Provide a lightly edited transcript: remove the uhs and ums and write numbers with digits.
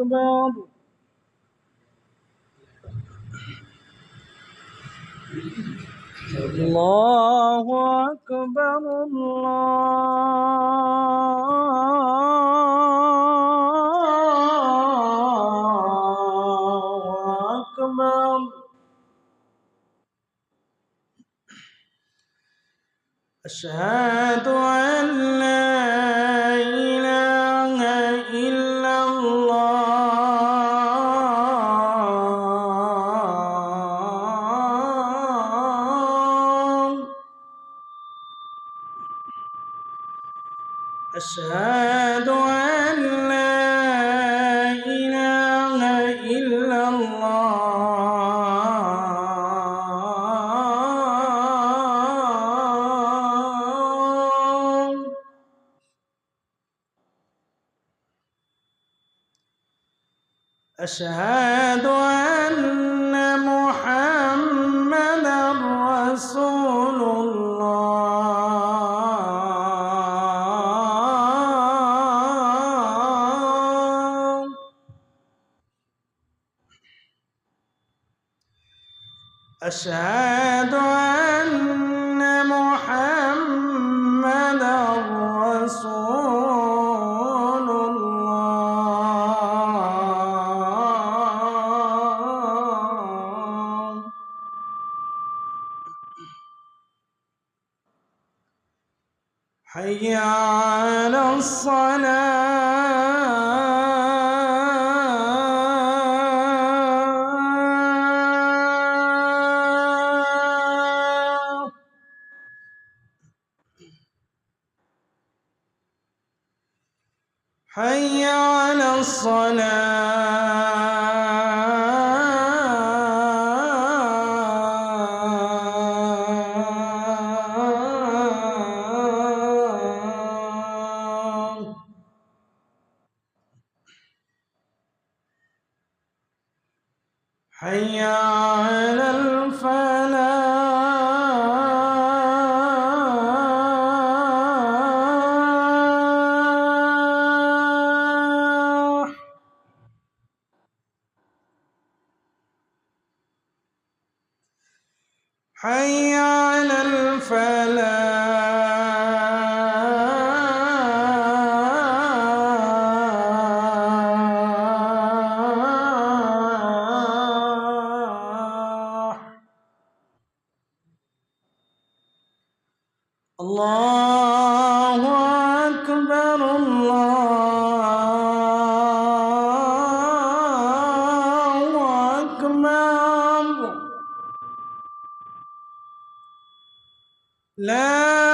أكبر الله أكبر الله أكبر أشهد أن لا إله إلا الله أشهد أن لا إله إلا الله أشهد أن محمدًا رسول الله أشهد أن محمدًا رسول الله حي على الصلاة حي على الصلاة حي على الفلاح حي على الفلاح الله أكبر الله أكبر لا